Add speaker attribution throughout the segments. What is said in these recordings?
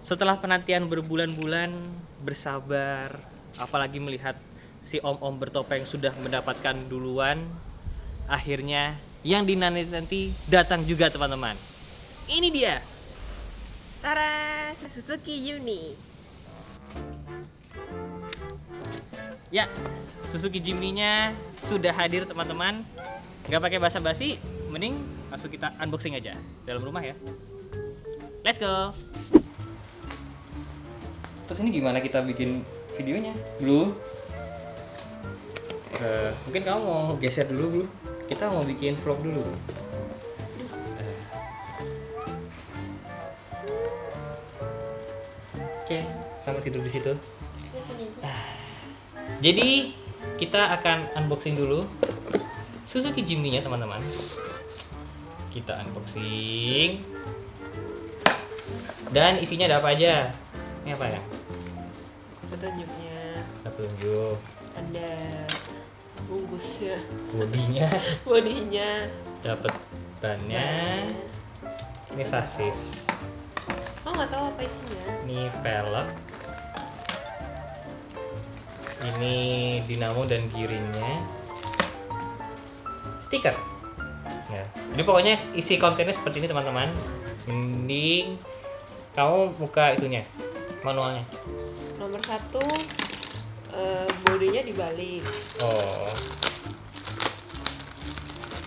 Speaker 1: Setelah penantian berbulan-bulan, bersabar, apalagi melihat si om-om bertopeng sudah mendapatkan duluan, akhirnya yang dinanti-nanti datang juga teman-teman. Ini dia.
Speaker 2: Tara, Suzuki Jimny.
Speaker 1: Ya, Suzuki Jimny-nya sudah hadir teman-teman. Nggak pakai basa-basi, mending langsung kita unboxing aja dalam rumah ya. Let's go. Terus ini gimana kita bikin videonya, Blue? Mungkin kamu mau geser dulu, Blue. Kita mau bikin vlog dulu. Oke, selamat tidur di situ. Jadi kita akan unboxing dulu Suzuki Jimny-nya teman-teman. Kita unboxing. Dan isinya ada apa aja? Ini apa ya?
Speaker 2: Petunjuknya
Speaker 1: Petunjuk.
Speaker 2: ada bungkusnya,
Speaker 1: Bodinya.
Speaker 2: bodinya,
Speaker 1: Dapat bannya. Ini sasis.
Speaker 2: oh nggak tahu apa isinya.
Speaker 1: Ini pelek. Ini dinamo dan giringnya. Stiker. Ya. Jadi pokoknya isi kontennya seperti ini teman-teman. Mending kamu buka itunya, manualnya.
Speaker 2: Nomor 1, bodinya dibalik.
Speaker 1: Oh.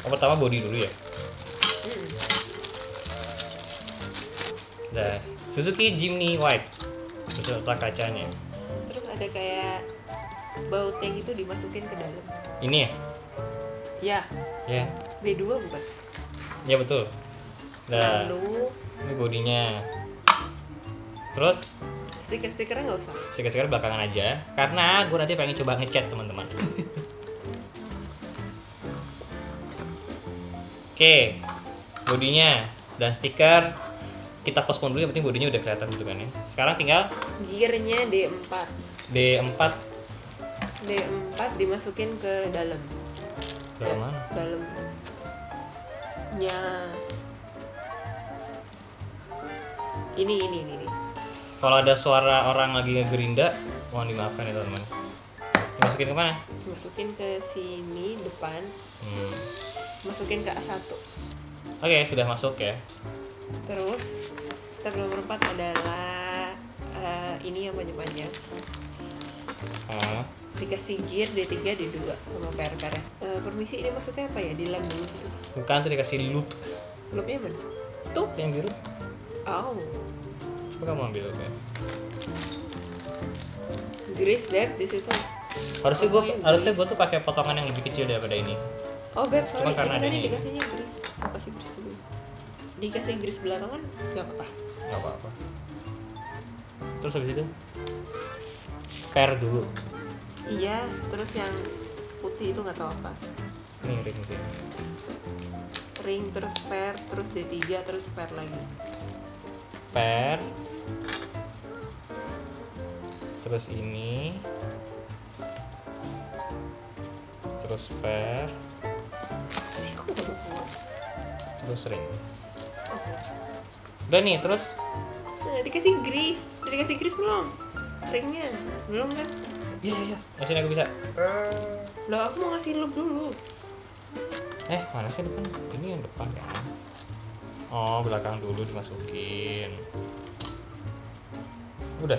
Speaker 1: Pertama body dulu ya. Nah, Suzuki Jimny White beserta kacanya.
Speaker 2: Terus ada kayak bautnya gitu dimasukin ke dalam.
Speaker 1: Ini ya?
Speaker 2: Ya,
Speaker 1: Ya,
Speaker 2: B2 bukan?
Speaker 1: ya betul. Nah,
Speaker 2: Lalu
Speaker 1: ini bodinya. Terus
Speaker 2: stiker-stikernya nggak usah.
Speaker 1: stiker-stiker belakangan aja, karena gue nanti pengen coba ngecat teman-teman. Oke, bodinya dan stiker kita postpone dulu, yang penting bodinya udah kelihatan gitu kan ya. Sekarang tinggal
Speaker 2: Gearnya D4.
Speaker 1: D4
Speaker 2: D4 dimasukin ke dalam.
Speaker 1: dalam mana?
Speaker 2: Dalamnya ini.
Speaker 1: Kalau ada suara orang lagi ngegerinda, mohon dimaafkan ya teman-teman. Dimasukin ke mana?
Speaker 2: Masukin ke sini depan,
Speaker 1: Hmm.
Speaker 2: masukin ke A1.
Speaker 1: Oke, sudah masuk ya.
Speaker 2: Terus step nomor 4 adalah ini yang panjang-panjang.
Speaker 1: Ah,
Speaker 2: Dikasih gear D3, D2 sama PR-PR. Permisi, ini maksudnya apa ya? Dilem dulu gitu.
Speaker 1: bukan, tuh dikasih loop.
Speaker 2: Loopnya mana?
Speaker 1: Tuh yang biru.
Speaker 2: Oh,
Speaker 1: Coba kamu ambil loopnya.
Speaker 2: grease beb di situ.
Speaker 1: Harusnya
Speaker 2: yang
Speaker 1: harusnya gue tuh pakai potongan yang lebih kecil daripada ini.
Speaker 2: Oh beb, sorry.
Speaker 1: Cuma karena
Speaker 2: Ini
Speaker 1: ada
Speaker 2: tadi
Speaker 1: ini.
Speaker 2: dikasihnya grease. Apa sih grease dulu? Dikasih grease belakangan nggak apa-apa.
Speaker 1: Nggak apa-apa. Terus habis itu pair dulu.
Speaker 2: Iya, terus yang putih itu nggak tahu apa.
Speaker 1: Nih ring.
Speaker 2: Ring, terus pair, terus D3, terus pair lagi.
Speaker 1: Pair. Terus ini. Terus pair. Terus ring. Udah nih, terus
Speaker 2: Nah, dikasih grease. Udah dikasih grease belum? Ringnya belum kan?
Speaker 1: iya. Di sini aku bisa.
Speaker 2: Loh, aku mau ngasih loop dulu.
Speaker 1: Mana sih depan? Ini yang depan ya. Oh, belakang dulu dimasukin. Udah,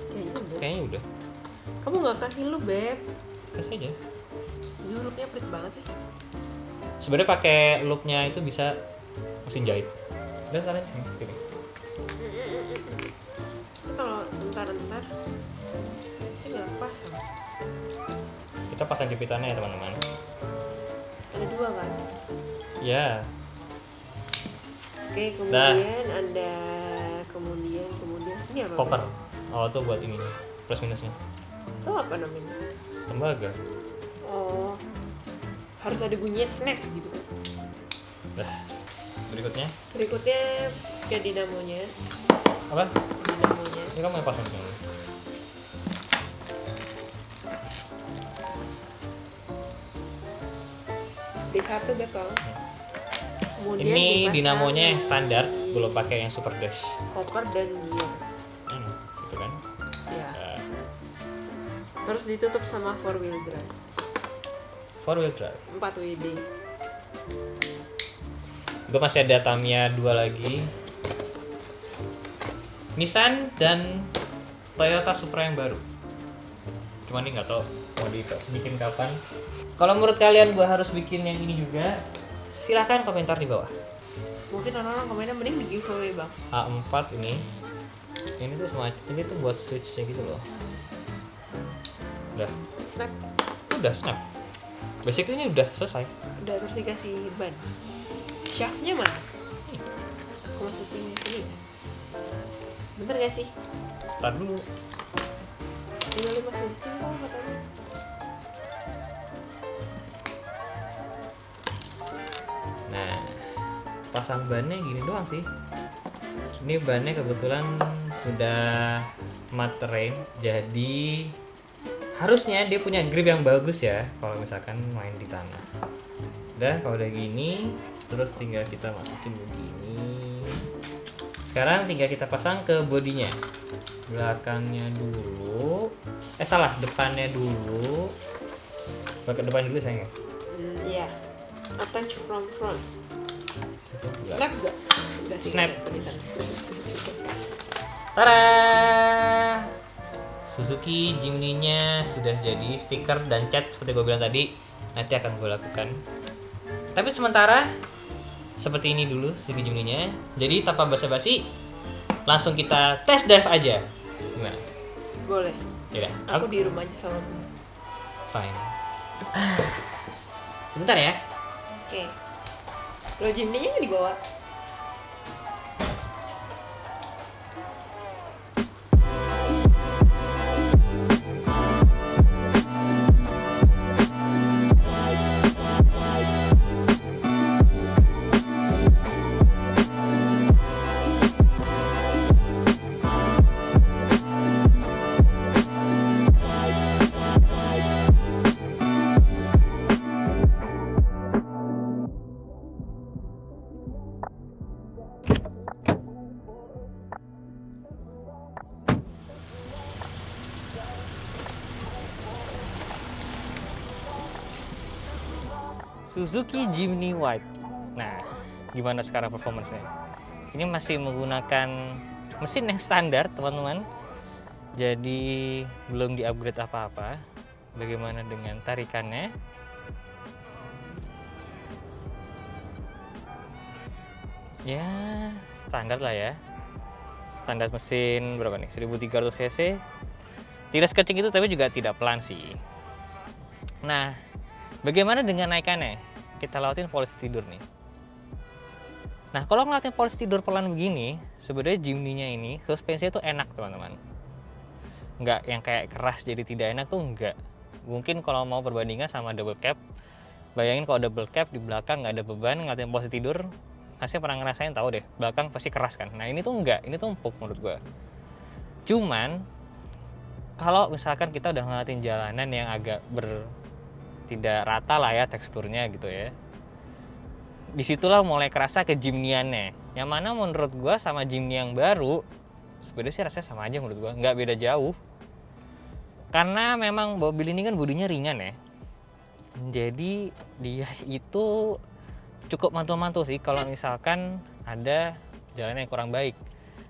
Speaker 2: Kayaknya udah.
Speaker 1: kayaknya udah.
Speaker 2: Kamu nggak kasih loop beb?
Speaker 1: Kasih aja.
Speaker 2: Ini loopnya pelit banget ya.
Speaker 1: Sebenarnya pakai loopnya itu bisa mesin jahit. Dan kalian sini.
Speaker 2: Itu kalau entar ini nggak pasang.
Speaker 1: Kita pasang jepitannya ya teman-teman.
Speaker 2: Ada 2 kan?
Speaker 1: Ya,
Speaker 2: Oke, kemudian ada kemudian ini apa?
Speaker 1: koper. Oh, tuh buat ini plus minusnya.
Speaker 2: Itu apa namanya?
Speaker 1: Tembaga.
Speaker 2: Oh, harus ada bunyinya snack gitu kan?
Speaker 1: Dah. Berikutnya
Speaker 2: Berikutnya ke dinamonya.
Speaker 1: apa?
Speaker 2: Dinamonya.
Speaker 1: Ini kamu yang pasang dulu.
Speaker 2: D1 beb kalau. Kemudian
Speaker 1: Ini
Speaker 2: dipasang
Speaker 1: dinamonya yang
Speaker 2: di
Speaker 1: standar belum pakai yang super dash.
Speaker 2: Koper dan gear.
Speaker 1: Gitu kan.
Speaker 2: Ya.
Speaker 1: Nah,
Speaker 2: Terus ditutup sama 4-wheel drive.
Speaker 1: 4-wheel drive.
Speaker 2: 4 WD.
Speaker 1: Gue masih ada Tamiya 2 lagi, Nissan dan Toyota Supra yang baru. Cuman ini nggak tahu mau dibikin kapan. Kalau menurut kalian gue harus bikin yang ini juga, silahkan komentar di bawah.
Speaker 2: Mungkin orang-orang komennya mending di giveaway bang.
Speaker 1: A4 ini tuh semacam ini tuh buat switchnya gitu loh.
Speaker 2: Snap.
Speaker 1: Udah snap. Basically ini udah selesai.
Speaker 2: Udah terus dikasih ban. Shaftnya mana? Aku masukin sini. Bener gak sih?
Speaker 1: Ntar dulu.
Speaker 2: Tinggal dimasukin kok katanya.
Speaker 1: Nah, pasang bannya gini doang sih. Ini bannya kebetulan sudah matte terrain, jadi harusnya dia punya grip yang bagus ya kalau misalkan main di tanah. Udah, kalau udah gini, terus tinggal kita masukin begini. Sekarang tinggal kita pasang ke bodinya. Belakangnya dulu. Salah, depannya dulu. Depan dulu sayang ya.
Speaker 2: Iya. Attach from front. Snap gak? Gak sih.
Speaker 1: Snap.
Speaker 2: Tulisan
Speaker 1: Tada! Suzuki Jimny-nya sudah jadi, stiker dan cat seperti gue bilang tadi. Nanti akan gue lakukan. Tapi sementara seperti ini dulu Suzuki Jimny-nya. Jadi tanpa basa-basi, langsung kita test drive aja. Gimana?
Speaker 2: Boleh.
Speaker 1: Ya,
Speaker 2: Aku di rumah aja sama Bunda.
Speaker 1: fine. Sebentar ya.
Speaker 2: Oke. Lo Jimny-nya di bawah.
Speaker 1: Suzuki Jimny White. Nah, gimana sekarang performance-nya? Ini masih menggunakan mesin yang standar, teman-teman. Jadi belum di-upgrade apa-apa. Bagaimana dengan tarikannya? Ya, standar lah ya. Standar mesin berapa nih? 1300 cc. Tidak sekecil itu tapi juga tidak pelan sih. Nah, bagaimana dengan naikannya? Kita lewatin polisi tidur nih. Nah, kalau ngelatin polisi tidur pelan begini, sebenarnya Jimny-nya ini suspensinya tuh enak, teman-teman. Nggak yang kayak keras jadi tidak enak tuh enggak. Mungkin kalau mau perbandingan sama double cab, bayangin kalau double cab di belakang nggak ada beban, ngelatin polisi tidur, pasti pernah ngerasain tahu deh, belakang pasti keras kan. Nah, ini tuh enggak, ini tuh empuk menurut gua. Cuman kalau misalkan kita udah ngeliatin jalanan yang agak tidak rata lah ya teksturnya gitu ya, disitulah mulai kerasa ke Jimny-annya. Yang mana menurut gua sama Jimny yang baru sebenarnya sih rasanya sama aja menurut gua, nggak beda jauh. Karena memang mobil ini kan bodinya ringan ya, jadi dia itu cukup mantul-mantul sih kalau misalkan ada jalan yang kurang baik.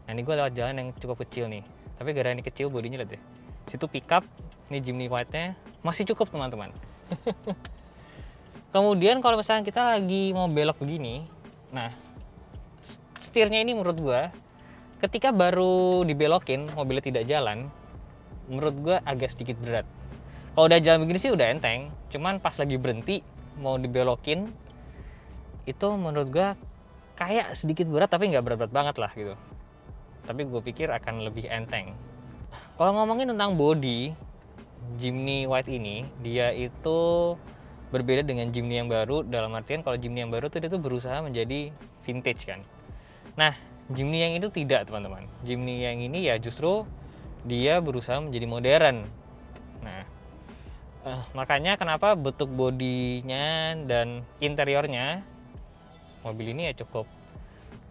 Speaker 1: Nah, ini gue lewat jalan yang cukup kecil nih, tapi gara ini kecil bodinya lihat deh. Situ pickup, ini Jimny White-nya masih cukup teman-teman. Kemudian kalau misalnya kita lagi mau belok begini, nah setirnya ini menurut gue ketika baru dibelokin mobilnya tidak jalan, menurut gue agak sedikit berat. Kalau udah jalan begini sih udah enteng, cuman pas lagi berhenti mau dibelokin itu menurut gue kayak sedikit berat, tapi nggak berat-berat banget lah gitu. Tapi gue pikir akan lebih enteng. Kalau ngomongin tentang body, Jimny White ini dia itu berbeda dengan Jimny yang baru, dalam artian kalau Jimny yang baru tuh dia tuh berusaha menjadi vintage kan. Nah, Jimny yang itu tidak, teman-teman. Jimny yang ini ya justru dia berusaha menjadi modern. Nah, makanya kenapa bentuk bodinya dan interiornya mobil ini ya cukup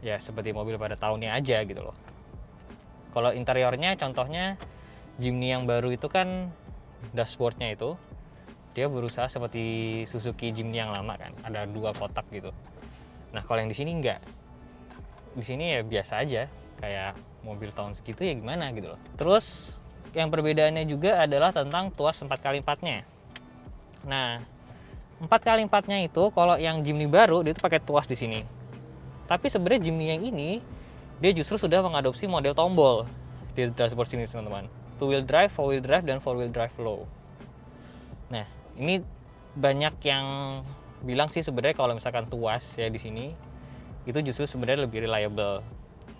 Speaker 1: ya seperti mobil pada tahunnya aja gitu loh. Kalau interiornya contohnya Jimny yang baru itu kan dashboardnya itu dia berusaha seperti Suzuki Jimny yang lama kan, ada 2 kotak gitu. Nah kalau yang di sini enggak, di sini ya biasa aja kayak mobil tahun segitu ya gimana gitu loh. Terus yang perbedaannya juga adalah tentang tuas 4x4-nya. Nah 4x4-nya itu kalau yang Jimny baru dia itu pakai tuas di sini. Tapi sebenarnya Jimny yang ini dia justru sudah mengadopsi model tombol di dashboard sini teman-teman. 2 wheel drive, 4 wheel drive, dan 4 wheel drive low. Nah ini banyak yang bilang sih sebenarnya kalau misalkan tuas ya di sini itu justru sebenarnya lebih reliable.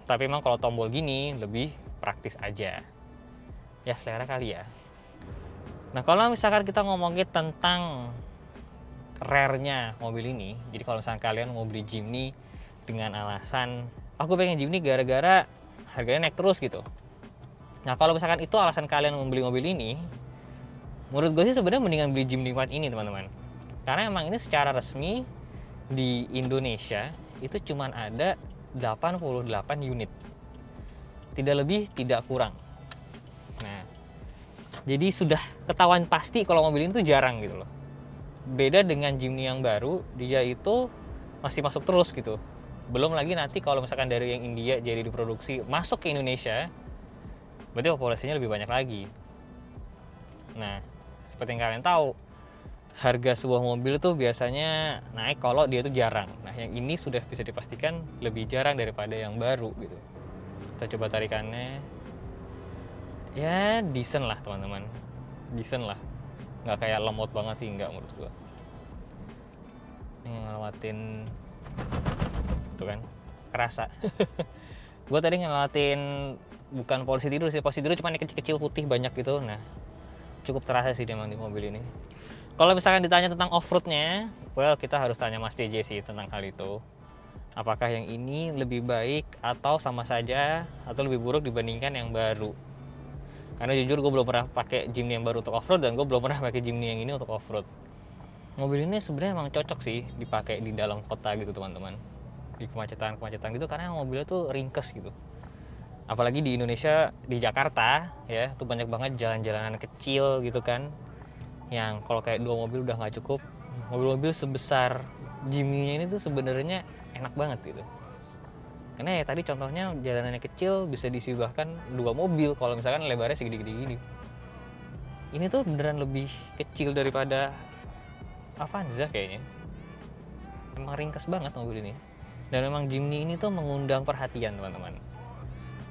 Speaker 1: Tapi memang kalau tombol gini lebih praktis aja. Ya selera kali ya. Nah kalau misalkan kita ngomongin tentang rare-nya mobil ini, jadi kalau misalkan kalian mau beli Jimny dengan alasan aku pengen Jimny gara-gara harganya naik terus gitu. Nah kalau misalkan itu alasan kalian membeli mobil ini, menurut gue sih sebenarnya mendingan beli Jimny White ini teman-teman. Karena emang ini secara resmi di Indonesia itu cuman ada 88 unit. Tidak lebih, tidak kurang. Nah, jadi sudah ketahuan pasti kalau mobil ini tuh jarang gitu loh. Beda dengan Jimny yang baru, dia itu masih masuk terus gitu. Belum lagi nanti kalau misalkan dari yang India jadi diproduksi masuk ke Indonesia, berarti populasinya lebih banyak lagi. Nah, seperti yang kalian tahu, harga sebuah mobil tuh biasanya naik kalau dia tuh jarang. Nah, yang ini sudah bisa dipastikan lebih jarang daripada yang baru gitu. Kita coba tarikannya. Ya, decent lah teman-teman. Decent lah. Nggak kayak lemot banget sih, nggak menurut gua. Ini ngelewatin tuh kan, kerasa. Gua tadi ngelewatin bukan polisi tidur sih, polisi tidur cuma yang kecil-kecil putih banyak gitu. Nah, cukup terasa sih memang di mobil ini. Kalau misalkan ditanya tentang off-roadnya, well kita harus tanya Mas DJ sih tentang hal itu. Apakah yang ini lebih baik atau sama saja atau lebih buruk dibandingkan yang baru? Karena jujur gue belum pernah pakai Jimny yang baru untuk off-road dan gue belum pernah pakai Jimny yang ini untuk off-road. Mobil ini sebenarnya emang cocok sih dipakai di dalam kota gitu teman-teman. Di kemacetan gitu karena mobilnya tuh ringkes gitu. Apalagi di Indonesia, di Jakarta ya, tuh banyak banget jalan-jalanan kecil gitu kan. Yang kalau kayak 2 mobil udah nggak cukup, mobil-mobil sebesar Jimny ini tuh sebenarnya enak banget gitu. Karena ya tadi contohnya jalanannya kecil bisa diisi bahkan 2 mobil kalau misalkan lebarnya segede-gede gini. Ini tuh beneran lebih kecil daripada Avanza kayaknya. Emang ringkas banget mobil ini. Dan memang Jimny ini tuh mengundang perhatian teman-teman.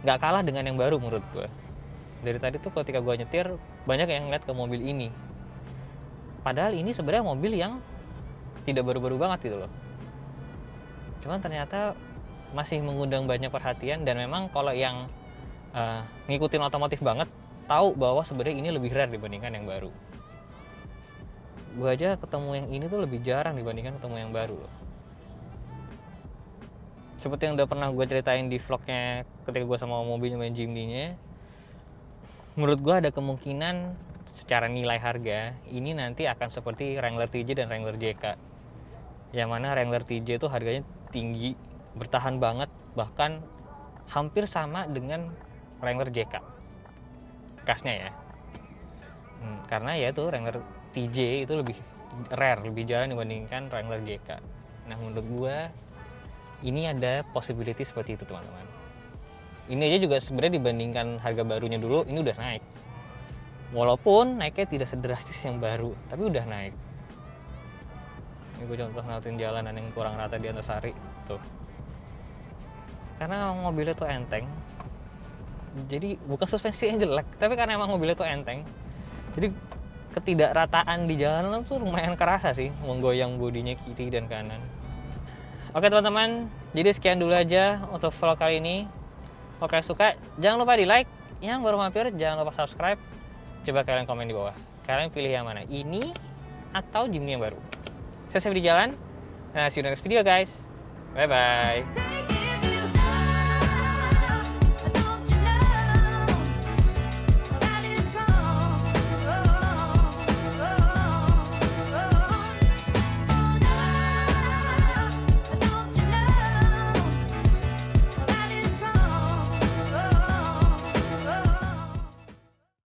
Speaker 1: Nggak kalah dengan yang baru menurut gue. Dari tadi tuh ketika gue nyetir banyak yang ngeliat ke mobil ini. Padahal ini sebenarnya mobil yang tidak baru-baru banget gitu loh. Cuman ternyata masih mengundang banyak perhatian dan memang kalau yang ngikutin otomotif banget tahu bahwa sebenarnya ini lebih rare dibandingkan yang baru. Gue aja ketemu yang ini tuh lebih jarang dibandingkan ketemu yang baru loh. Seperti yang udah pernah gue ceritain di vlognya ketika gue sama mobilnya main Jimny-nya, menurut gue ada kemungkinan secara nilai harga ini nanti akan seperti Wrangler TJ dan Wrangler JK. Yang mana Wrangler TJ itu harganya tinggi, bertahan banget, bahkan hampir sama dengan Wrangler JK bekasnya ya. Karena ya itu Wrangler TJ itu lebih rare, lebih jarang dibandingkan Wrangler JK. Nah menurut gua ini ada possibility seperti itu teman-teman. Ini aja juga sebenarnya dibandingkan harga barunya dulu ini udah naik. Walaupun naiknya tidak sedrastis yang baru, tapi udah naik. Ini gue contoh ngeliatin jalanan yang kurang rata di Antasari tuh. Karena mobilnya tuh enteng, jadi bukan suspensi yang jelek, tapi karena emang mobilnya tuh enteng, jadi ketidakrataan di jalanan tuh lumayan kerasa sih, menggoyang bodinya kiri dan kanan. Oke teman-teman, jadi sekian dulu aja untuk vlog kali ini. Oke suka, jangan lupa di like, yang baru mampir jangan lupa subscribe. Coba kalian komen di bawah, kalian pilih yang mana, ini atau Jimny yang baru. Saya di jalan, nah see you next video guys, bye bye.